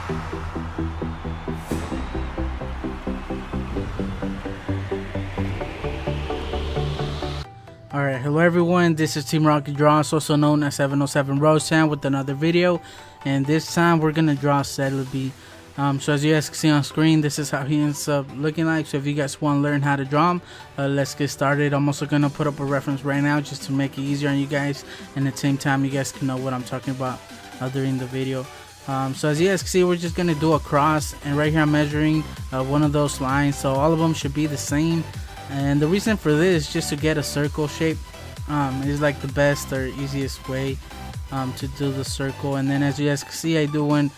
Alright, hello everyone, this is Team Rocket Draws, also known as 707 Roseanne, with another video. And this time we're gonna draw Celebi. So as you guys can see on screen, this is how he ends up looking like. So if you guys want to learn how to draw him, let's get started. I'm also gonna put up a reference right now just to make it easier on you guys, and at the same time you guys can know what I'm talking about during the video. So as you guys can see, we're just gonna do a cross, and right here I'm measuring one of those lines, so all of them should be the same. And the reason for this is just to get a circle shape. Is like the best or easiest way to do the circle. And then as you guys can see, I do one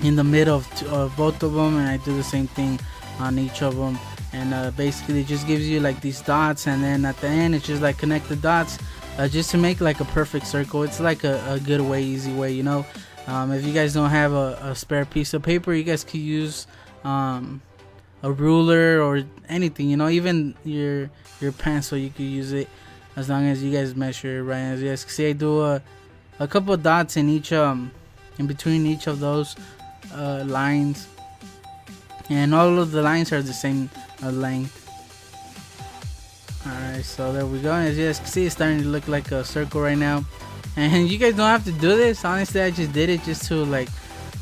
in the middle of both of them, and I do the same thing on each of them. And basically it just gives you like these dots, and then at the end it's just like connect the dots just to make like a perfect circle. It's like a good way, easy way, you know. If you guys don't have a spare piece of paper, you guys could use a ruler or anything, you know, even your pencil, you could use it as long as you guys measure it right. As you guys can see, I do a couple of dots in each in between each of those lines, and all of the lines are the same length. Alright, so there we go. As you guys can see, it's starting to look like a circle right now, and you guys don't have to do this. Honestly, I just did it just to like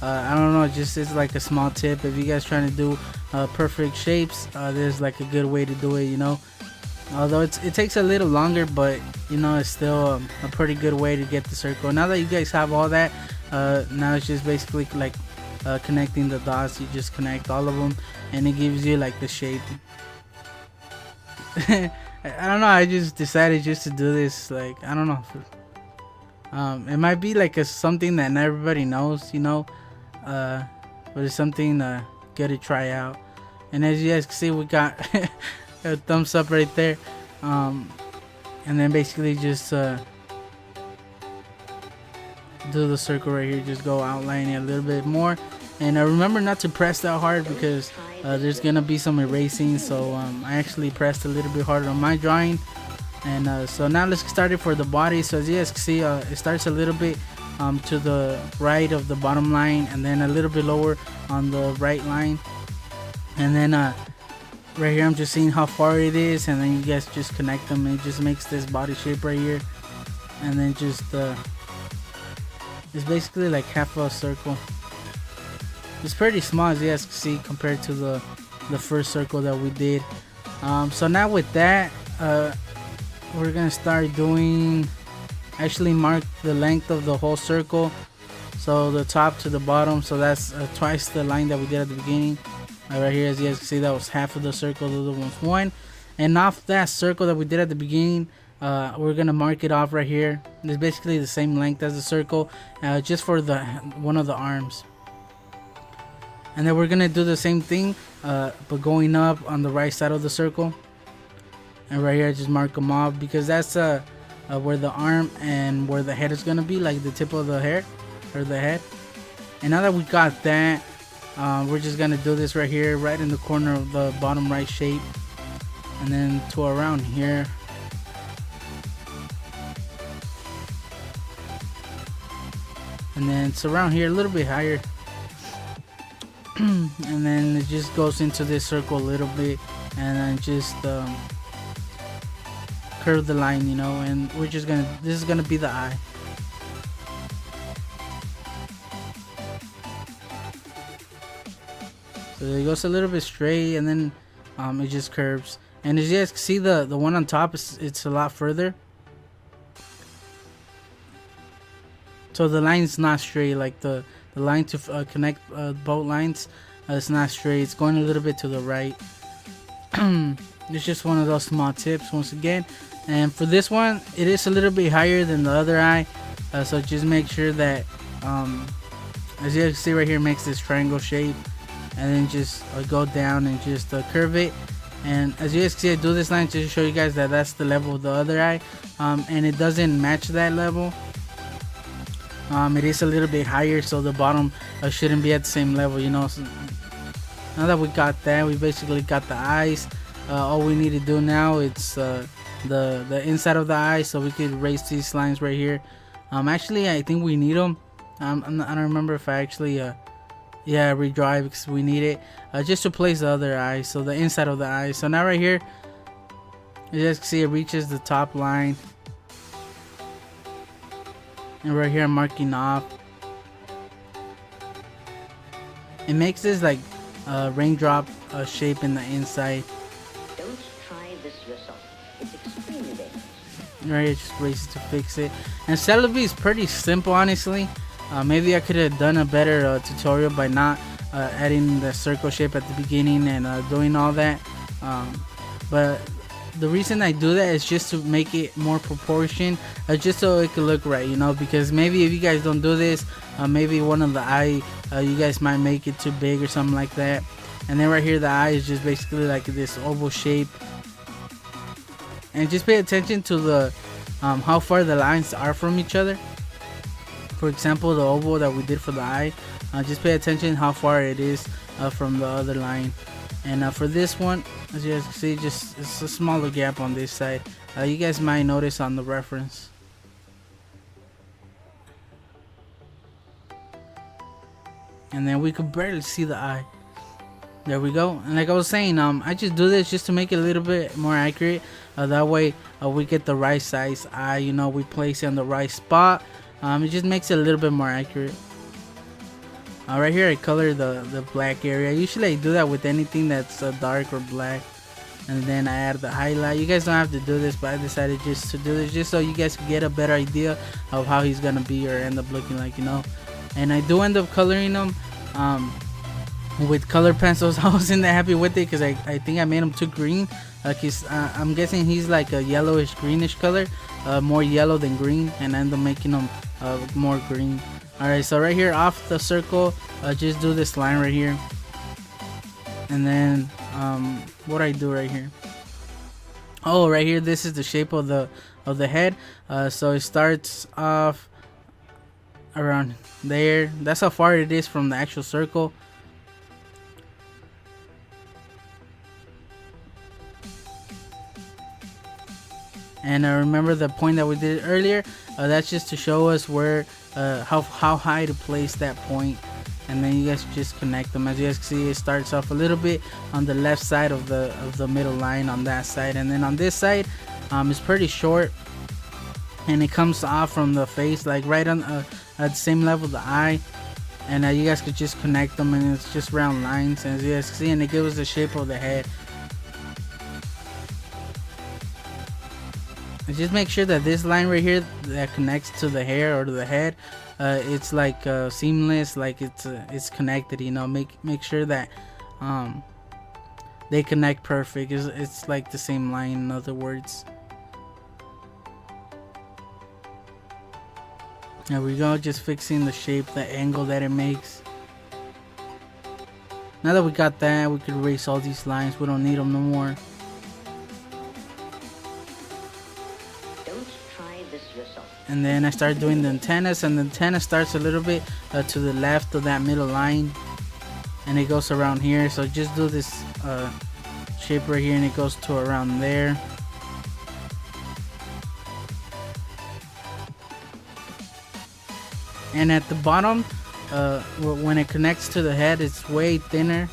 I don't know, just it's like a small tip. If you guys trying to do perfect shapes, there's like a good way to do it, you know. Although it takes a little longer, but you know, it's still a pretty good way to get the circle. Now that you guys have all that, now it's just basically like connecting the dots. You just connect all of them, and it gives you like the shape. I don't know, I just decided just to do this. Like, I don't know, it might be like something that not everybody knows, you know, but it's something good to try out. And as you guys can see, we got a thumbs up right there, and then basically just do the circle right here. Just go outline it a little bit more, and remember not to press that hard, because there's gonna be some erasing. So I actually pressed a little bit harder on my drawing. And so now let's get started for the body. So as you guys can see, it starts a little bit to the right of the bottom line, and then a little bit lower on the right line. And then right here I'm just seeing how far it is, and then you guys just connect them, and it just makes this body shape right here. And then just it's basically like half a circle. It's pretty small, as you guys can see, compared to the first circle that we did. So now with that, we're gonna start doing, actually mark the length of the whole circle, so the top to the bottom. So that's twice the line that we did at the beginning. Right here, as you guys can see, that was half of the circle, the other one's one. And off that circle that we did at the beginning, we're gonna mark it off right here. It's basically the same length as the circle, just for the one of the arms. And then we're gonna do the same thing, but going up on the right side of the circle. And right here, just mark them off, because that's where the arm and where the head is gonna be, like the tip of the hair or the head. And now that we got that, we're just gonna do this right here, right in the corner of the bottom right shape, and then to around here. And then it's around here a little bit higher. And then it just goes into this circle a little bit, and then just curve the line, you know. And we're just gonna, this is gonna be the eye. So it goes a little bit straight, and then it just curves. And as you guys can see, the one on top it's a lot further. So the line's not straight, like the line to connect both lines, it's not straight. It's going a little bit to the right. It's just one of those small tips once again. And for this one, it is a little bit higher than the other eye, so just make sure that as you can see right here, it makes this triangle shape, and then just go down and just curve it. And as you guys can see, I do this line just to show you guys that that's the level of the other eye, and it doesn't match that level. It is a little bit higher, so the bottom shouldn't be at the same level, you know. So now that we got that, we basically got the eyes. All we need to do now is the inside of the eye, so we could erase these lines right here. Actually, I think we need them I don't remember if I actually yeah, redraw it because we need it just to place the other eye, so the inside of the eye. So now right here, you guys can see it reaches the top line, and right here I'm marking off. It makes this like raindrop shape in the inside. Don't try this yourself. It's extremely dangerous. Right here, just races to fix it. And Celebi is pretty simple, honestly. Maybe I could have done a better tutorial by not adding the circle shape at the beginning and doing all that. But the reason I do that is just to make it more proportion, just so it could look right, you know, because maybe if you guys don't do this, maybe one of the eye, you guys might make it too big or something like that. And then right here, the eye is just basically like this oval shape. And just pay attention to the how far the lines are from each other. For example, the oval that we did for the eye, just pay attention how far it is from the other line. And for this one, as you guys can see, just it's a smaller gap on this side. You guys might notice on the reference. And then we could barely see the eye. There we go. And like I was saying, I just do this just to make it a little bit more accurate. That way we get the right size eye, you know, we place it on the right spot. It just makes it a little bit more accurate. Right here I color the black area. Usually I do that with anything that's dark or black. And then I add the highlight. You guys don't have to do this, but I decided just to do this just so you guys can get a better idea of how he's gonna be or end up looking like, you know. And I do end up coloring them with color pencils. I wasn't that happy with it because I think I made him too green. I'm guessing he's like a yellowish greenish color, more yellow than green, and I end up making him more green. Alright, so right here off the circle, just do this line right here. And then what I do right here, oh, right here, this is the shape of the head. So it starts off around there. That's how far it is from the actual circle. And remember the point that we did earlier, that's just to show us where how high to place that point. And then you guys just connect them. As you guys can see, it starts off a little bit on the left side of the middle line on that side, and then on this side it's pretty short, and it comes off from the face like right on at the same level of the eye. And you guys could just connect them, and it's just round lines, as you guys can see, and it gives us the shape of the head. And just make sure that this line right here that connects to the hair or to the head, it's like seamless, like it's connected, you know. Make sure that they connect perfect. It's like the same line, in other words. There we go, just fixing the shape, the angle that it makes. Now that we got that, we could erase all these lines. We don't need them no more. And then I start doing the antennas, and the antenna starts a little bit to the left of that middle line, and it goes around here. So just do this shape right here, and it goes to around there. And at the bottom, when it connects to the head, it's way thinner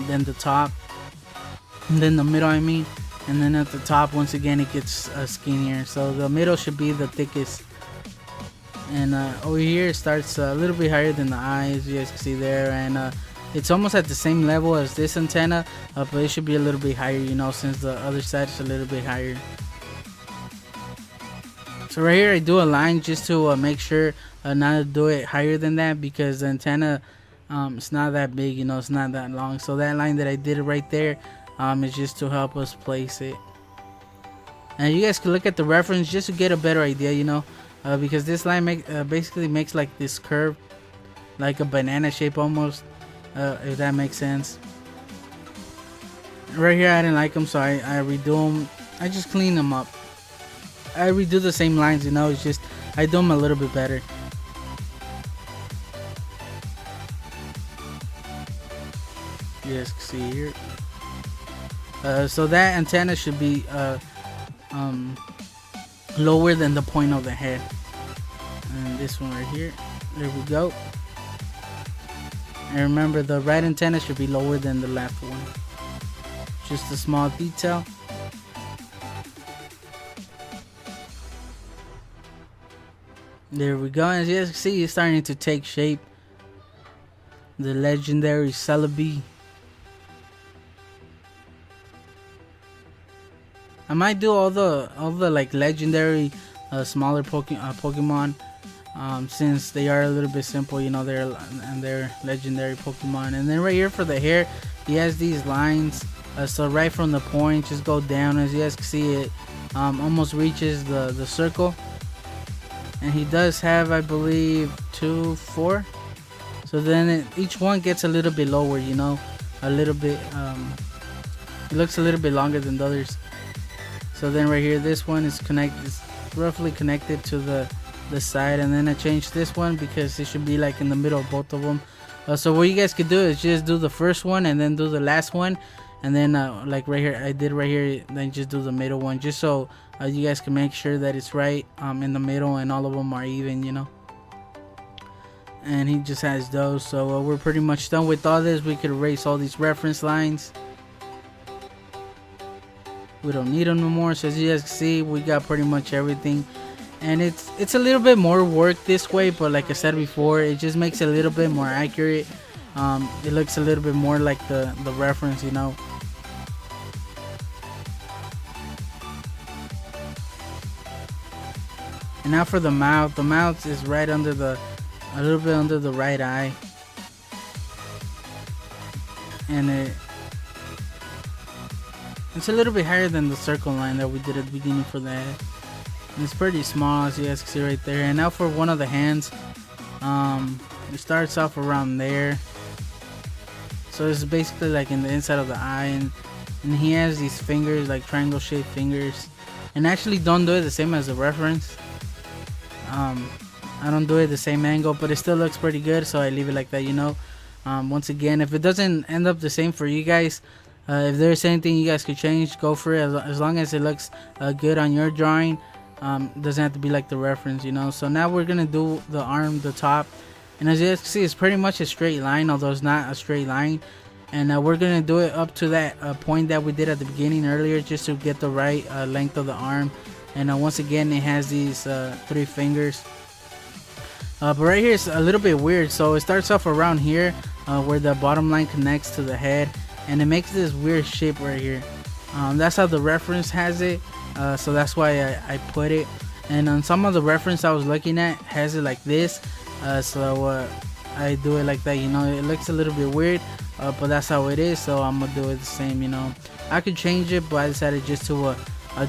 than the top, and then the middle, I mean. And then at the top, once again, it gets skinnier. So the middle should be the thickest. And over here, it starts a little bit higher than the eyes, you guys can see there. And it's almost at the same level as this antenna, but it should be a little bit higher, you know, since the other side is a little bit higher. So right here, I do a line just to make sure not to do it higher than that, because the antenna, it's not that big, you know, it's not that long. So that line that I did right there, is just to help us place it. And you guys can look at the reference just to get a better idea, you know, because this line basically makes like this curve, like a banana shape almost, if that makes sense. Right here, I didn't like them, so I redo them. I just clean them up. I redo the same lines, you know, it's just I do them a little bit better. You guys can see here. So that antenna should be lower than the point of the head. And this one right here, There we go. And remember, the right antenna should be lower than the left one. Just a small detail. There we go. As you guys can see, it's starting to take shape. The legendary Celebi. I might do all the like legendary smaller Pokemon, since they are a little bit simple, you know, they're legendary Pokemon. And then right here for the hair, he has these lines. So right from the point, just go down. As you guys can see, it almost reaches the circle. And he does have, I believe, 2, 4. So then each one gets a little bit lower, you know, a little bit. It looks a little bit longer than the others. So then right here, this one is roughly connected to the side, and then I changed this one because it should be like in the middle of both of them. So what you guys could do is just do the first one and then do the last one, and then like right here, I did right here, then just do the middle one, just so you guys can make sure that it's right in the middle and all of them are even, you know. And he just has those. So we're pretty much done with all this. We could erase all these reference lines. We don't need them no more. So as you guys can see, we got pretty much everything. And it's a little bit more work this way, but like I said before, it just makes it a little bit more accurate. It looks a little bit more like the reference, you know. And now for the mouth. The mouth is right under a little bit under the right eye. And it's a little bit higher than the circle line that we did at the beginning for the head. And it's pretty small, as you guys can see right there. And now for one of the hands, it starts off around there. So it's basically like in the inside of the eye, and he has these fingers, like triangle shaped fingers. And actually don't do it the same as the reference. I don't do it the same angle, but it still looks pretty good, so I leave it like that, you know. Once again, if it doesn't end up the same for you guys, if there's anything you guys could change, go for it, as long as it looks good on your drawing. It doesn't have to be like the reference, you know. So now we're gonna do the arm, the top, and as you guys can see, it's pretty much a straight line, although it's not a straight line. And we're gonna do it up to that point that we did at the beginning earlier, just to get the right length of the arm. And once again, it has these 3 fingers. But right here is a little bit weird. So it starts off around here, where the bottom line connects to the head, and it makes this weird shape right here. That's how the reference has it, so that's why I put it. And on some of the reference I was looking at has it like this, so I do it like that, you know. It looks a little bit weird, but that's how it is, so I'm gonna do it the same, you know. I could change it, but I decided just to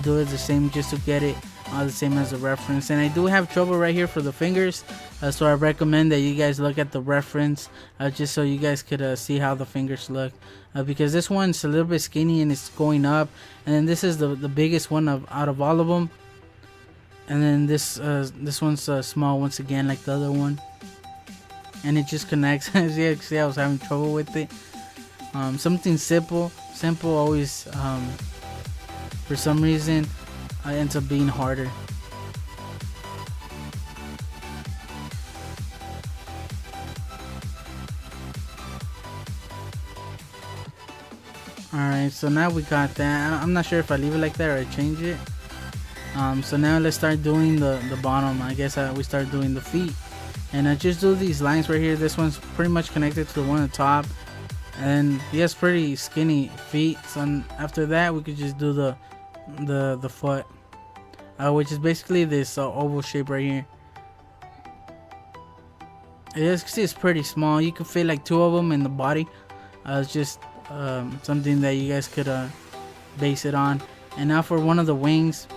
do it the same, just to get it the same as the reference. And I do have trouble right here for the fingers, so I recommend that you guys look at the reference, just so you guys could see how the fingers look, because this one's a little bit skinny and it's going up, and then this is the biggest one out of all of them, and then this one's small once again, like the other one, and it just connects. As you can see, I was having trouble with it. Something simple always, for some reason, ends up being harder. Alright, so now we got that. I'm not sure if I leave it like that or I change it. So now let's start doing the bottom. I guess we start doing the feet. And I just do these lines right here. This one's pretty much connected to the one at the top. And he has pretty skinny feet. So after that, we could just do the foot, which is basically this oval shape right here. As you can see, it's pretty small. You could fit like 2 of them in the body. It's just something that you guys could base it on. And now for one of the wings,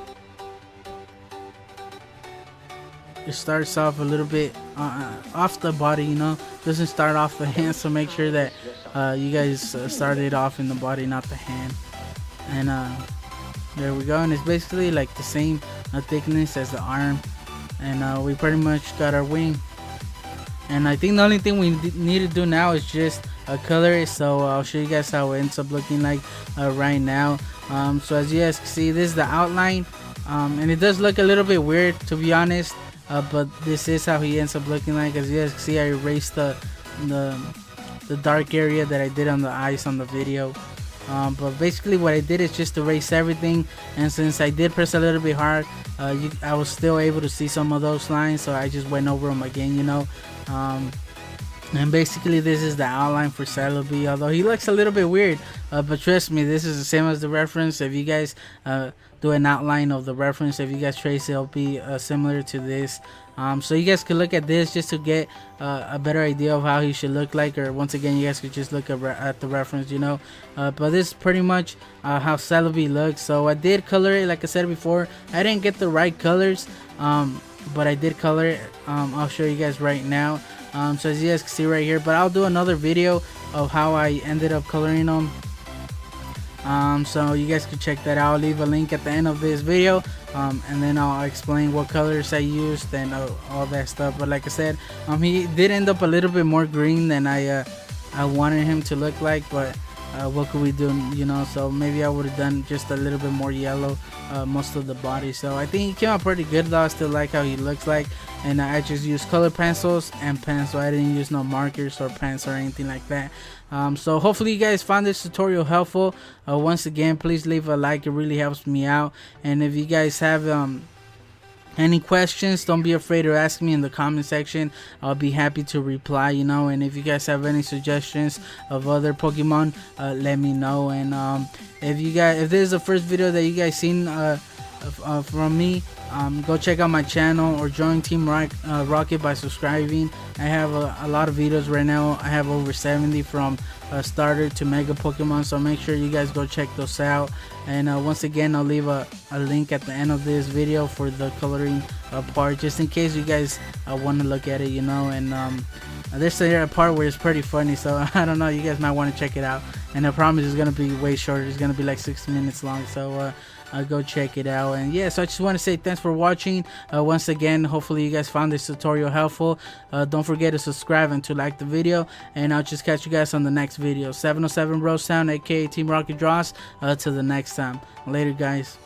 it starts off a little bit off the body, you know, doesn't start off the hand, so make sure that you guys start it off in the body, not the hand. And there we go, and it's basically like the same thickness as the arm, and we pretty much got our wing. And I think the only thing we need to do now is just color it, so I'll show you guys how it ends up looking like right now. So as you guys can see, this is the outline, and it does look a little bit weird, to be honest, but this is how he ends up looking like. As you guys can see, I erased the dark area that I did on the eyes on the video. But basically what I did is just erase everything, and since I did press a little bit hard, I was still able to see some of those lines, so I just went over them again, you know. And basically this is the outline for Celebi, although he looks a little bit weird, but trust me, this is the same as the reference. If you guys do an outline of the reference, if you guys trace it, it'll be similar to this. So you guys could look at this just to get a better idea of how he should look like, or once again you guys could just look at the reference, you know. But this is pretty much how Celebi looks. So I did color it, like I said before. I didn't get the right colors, but I did color it. I'll show you guys right now. So as you guys can see right here, but I'll do another video of how I ended up coloring them. So you guys can check that out. I'll leave a link at the end of this video, and then I'll explain what colors I used and all that stuff. But like I said, he did end up a little bit more green than I wanted him to look like, but what could we do, you know? So maybe I would have done just a little bit more yellow most of the body. So I think he came out pretty good though. I still like how he looks like, and I just used color pencils and pens, so I didn't use no markers or pens or anything like that. So hopefully you guys found this tutorial helpful. Once again, please leave a like, it really helps me out. And if you guys have any questions, don't be afraid to ask me in the comment section. I'll be happy to reply, you know. And if you guys have any suggestions of other Pokemon, let me know. And if this is the first video that you guys seen from me, go check out my channel or join Team Rocket by subscribing. I have a lot of videos right now. I have over 70 from starter to mega Pokemon, so make sure you guys go check those out. And once again, I'll leave a link at the end of this video for the coloring part, just in case you guys want to look at it, you know. And there's a part where it's pretty funny, so I don't know, you guys might want to check it out. And I promise it's gonna be way shorter. It's gonna be like 6 minutes long, so go check it out. And yeah, so I just want to say thanks for watching. Once again, hopefully you guys found this tutorial helpful. Don't forget to subscribe and to like the video, and I'll just catch you guys on the next video. 707 Rose Sound, aka Team Rocket Draws. Till the next time, later guys.